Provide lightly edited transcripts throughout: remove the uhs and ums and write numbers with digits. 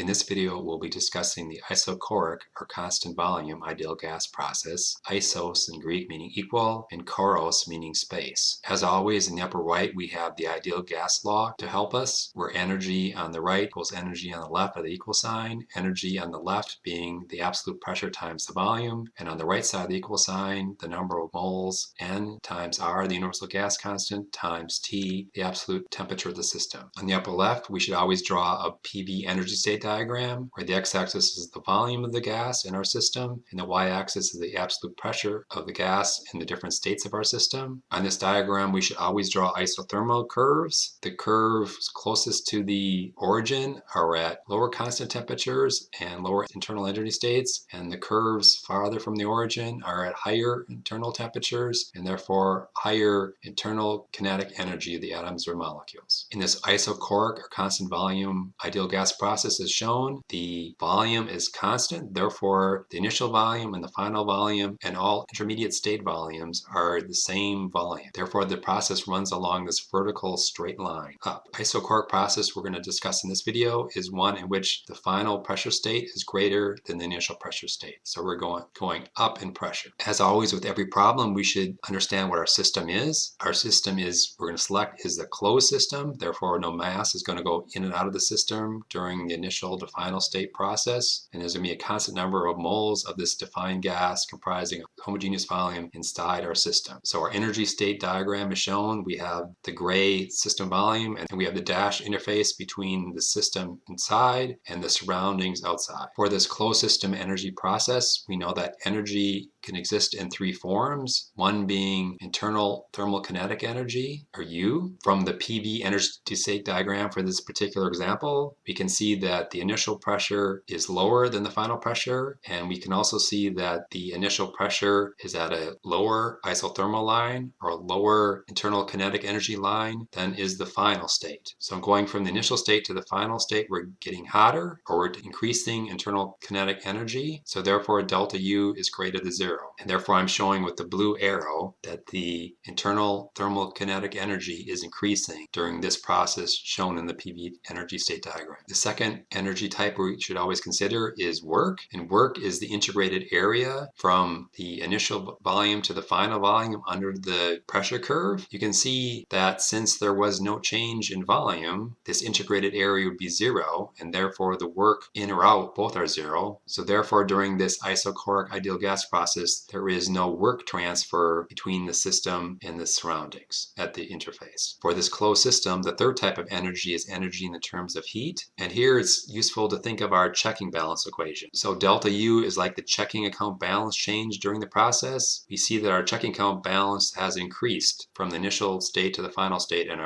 In this video, we'll be discussing the isochoric or constant volume ideal gas process, isos in Greek meaning equal, and choros meaning space. As always, in the upper right, we have the ideal gas law to help us, where energy on the right equals energy on the left by the equal sign, energy on the left being the absolute pressure times the volume, and on the right side of the equal sign, the number of moles, N times R, the universal gas constant, times T, the absolute temperature of the system. On the upper left, we should always draw a PV energy state diagram, where the x-axis is the volume of the gas in our system, and the y-axis is the absolute pressure of the gas in the different states of our system. On this diagram, we should always draw isothermal curves. The curves closest to the origin are at lower constant temperatures and lower internal energy states, and the curves farther from the origin are at higher internal temperatures and therefore higher internal kinetic energy of the atoms or molecules. In this isochoric or constant volume ideal gas process is shown, the volume is constant, therefore the initial volume and the final volume and all intermediate state volumes are the same volume. Therefore the process runs along this vertical straight line up. Isochoric process we're going to discuss in this video is one in which the final pressure state is greater than the initial pressure state. So we're going up in pressure. As always with every problem, we should understand what our system is. Our system is, we're going to select, is the closed system, therefore no mass is going to go in and out of the system during the initial to final state process, and there's going to be a constant number of moles of this defined gas comprising a homogeneous volume inside our system. So our energy state diagram is shown. We have the gray system volume and we have the dash interface between the system inside and the surroundings outside. For this closed system energy process, we know that energy can exist in three forms, one being internal thermal kinetic energy, or U. From the PV energy state diagram for this particular example, we can see that the initial pressure is lower than the final pressure, and we can also see that the initial pressure is at a lower isothermal line or a lower internal kinetic energy line than is the final state. So going from the initial state to the final state, we're getting hotter, or we're increasing internal kinetic energy, so therefore delta U is greater than 0. And therefore I'm showing with the blue arrow that the internal thermal kinetic energy is increasing during this process shown in the PV energy state diagram. The second energy type we should always consider is work, and work is the integrated area from the initial volume to the final volume under the pressure curve. You can see that since there was no change in volume, this integrated area would be 0, and therefore the work in or out both are 0. So therefore during this isochoric ideal gas process, there is no work transfer between the system and the surroundings at the interface. For this closed system, the third type of energy is energy in the terms of heat. And here it's useful to think of our checking balance equation. So delta U is like the checking account balance change during the process. We see that our checking account balance has increased from the initial state to the final state in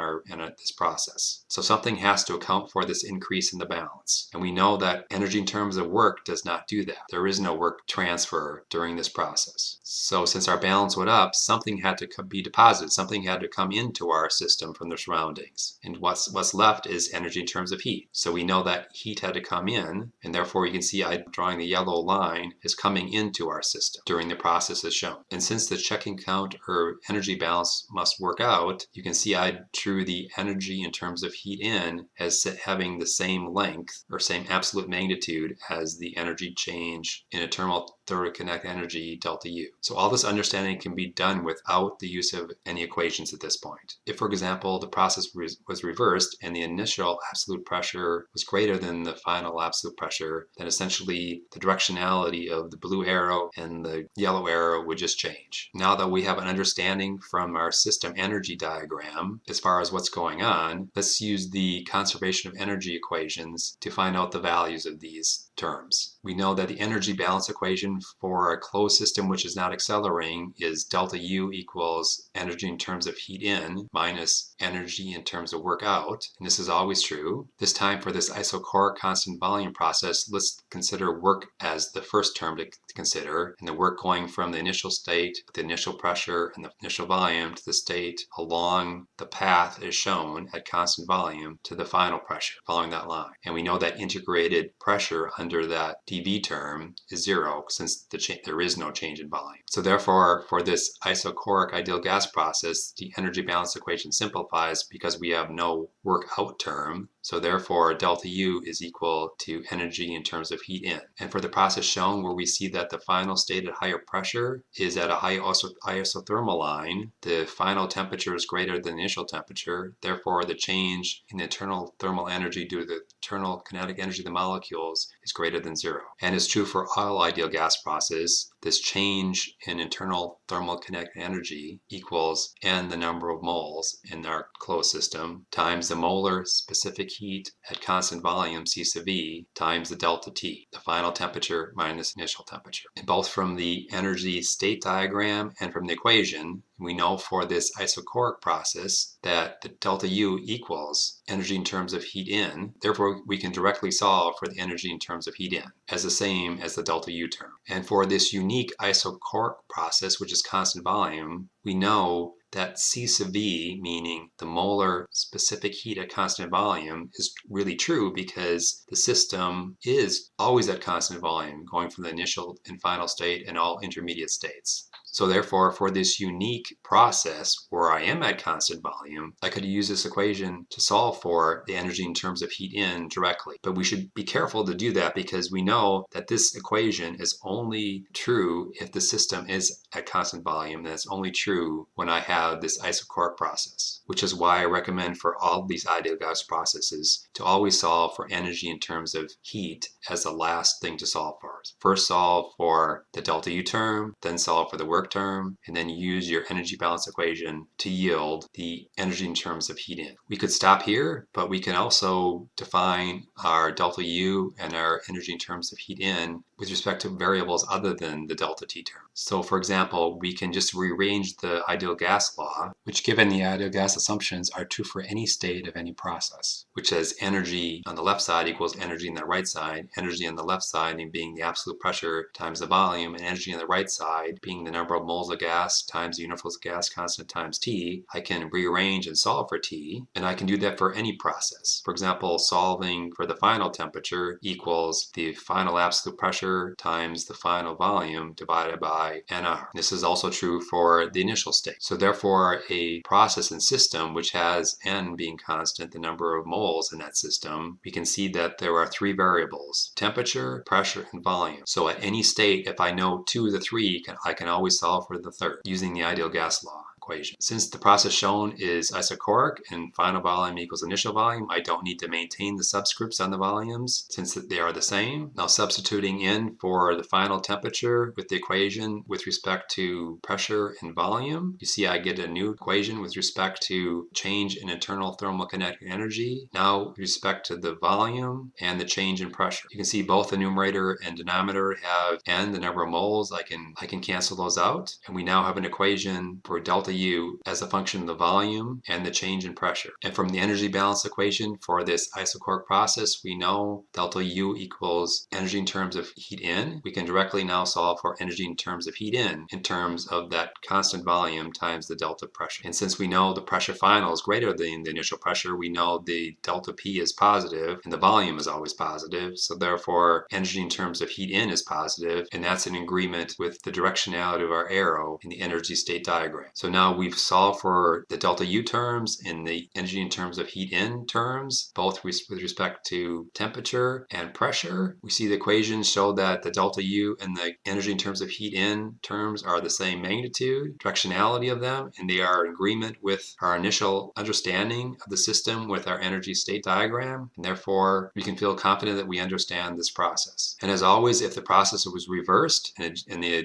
this process. So something has to account for this increase in the balance. And we know that energy in terms of work does not do that. There is no work transfer during this process. So since our balance went up, something had to be deposited, something had to come into our system from the surroundings. And what's left is energy in terms of heat. So we know that heat had to come in, and therefore you can see I'm drawing the yellow line is coming into our system during the process as shown. And since the checking count or energy balance must work out, you can see I drew the energy in terms of heat in as having the same length or same absolute magnitude as the energy change in a thermal kinetic energy delta U. So all this understanding can be done without the use of any equations at this point. If, for example, the process was reversed and the initial absolute pressure was greater than the final absolute pressure, then essentially the directionality of the blue arrow and the yellow arrow would just change. Now that we have an understanding from our system energy diagram as far as what's going on, let's use the conservation of energy equations to find out the values of these terms. We know that the energy balance equation for a closed system which is not accelerating is delta U equals energy in terms of heat in minus energy in terms of work out. And this is always true. This time for this isochoric constant volume process, let's consider work as the first term to consider, and the work going from the initial state with the initial pressure and the initial volume to the state along the path as shown at constant volume to the final pressure following that line. And we know that integrated pressure under that dV term is 0 since since there is no change in volume. So therefore, for this isochoric ideal gas process, the energy balance equation simplifies because we have no work out term. So therefore, delta U is equal to energy in terms of heat in. And for the process shown where we see that the final state at higher pressure is at a high isothermal line, the final temperature is greater than the initial temperature. Therefore, the change in the internal thermal energy due to the internal kinetic energy of the molecules is greater than zero. And it's true for all ideal gas processes. This change in internal thermal kinetic energy equals n the number of moles in our closed system times the molar specific heat at constant volume C sub V times the delta T, the final temperature minus initial temperature. And both from the energy state diagram and from the equation, we know for this isochoric process that the delta U equals energy in terms of heat in. Therefore, we can directly solve for the energy in terms of heat in as the same as the delta U term. And for this unique isochoric process, which is constant volume, we know that C sub V, meaning the molar specific heat at constant volume, is really true because the system is always at constant volume, going from the initial and final state and all intermediate states. So therefore, for this unique process where I am at constant volume, I could use this equation to solve for the energy in terms of heat in directly. But we should be careful to do that because we know that this equation is only true if the system is at constant volume, and it's only true when I have this isochoric process, which is why I recommend for all of these ideal gas processes to always solve for energy in terms of heat as the last thing to solve for. First solve for the delta U term, then solve for the work term, and then use your energy balance equation to yield the energy in terms of heat in. We could stop here, but we can also define our delta U and our energy in terms of heat in with respect to variables other than the delta T term. So for example, we can just rearrange the ideal gas law, which given the ideal gas assumptions are true for any state of any process, which says energy on the left side equals energy on the right side, energy on the left side being the absolute pressure times the volume, and energy on the right side being the number of moles of gas times the universal gas constant times T. I can rearrange and solve for T, and I can do that for any process. For example, solving for the final temperature equals the final absolute pressure times the final volume divided by nR. This is also true for the initial state. So therefore, a process and system which has n being constant, the number of moles in that system, we can see that there are three variables: temperature, pressure, and volume. So at any state, if I know two of the three, I can always solve for the third using the ideal gas law equation. Since the process shown is isochoric and final volume equals initial volume, I don't need to maintain the subscripts on the volumes since they are the same. Now substituting in for the final temperature with the equation with respect to pressure and volume, you see I get a new equation with respect to change in internal thermal kinetic energy, now with respect to the volume and the change in pressure. You can see both the numerator and denominator have n, the number of moles. I can cancel those out, and we now have an equation for delta U as a function of the volume and the change in pressure. And from the energy balance equation for this isochoric process, we know delta U equals energy in terms of heat in. We can directly now solve for energy in terms of heat in terms of that constant volume times the delta pressure. And since we know the pressure final is greater than the initial pressure, we know the delta P is positive and the volume is always positive. So therefore, energy in terms of heat in is positive, and that's in agreement with the directionality of our arrow in the energy state diagram. So now we've solved for the delta U terms and the energy in terms of heat in terms, both with respect to temperature and pressure. We see the equations show that the delta U and the energy in terms of heat in terms are the same magnitude, directionality of them, and they are in agreement with our initial understanding of the system with our energy state diagram. And therefore, we can feel confident that we understand this process. And as always, if the process was reversed and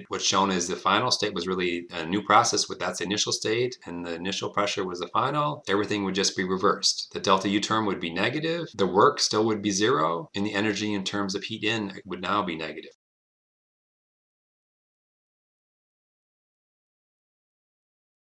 what's shown as the final state was really a new process with that's the initial state and the initial pressure was the final, everything would just be reversed. The delta U term would be negative, the work still would be zero, and the energy in terms of heat in would now be negative.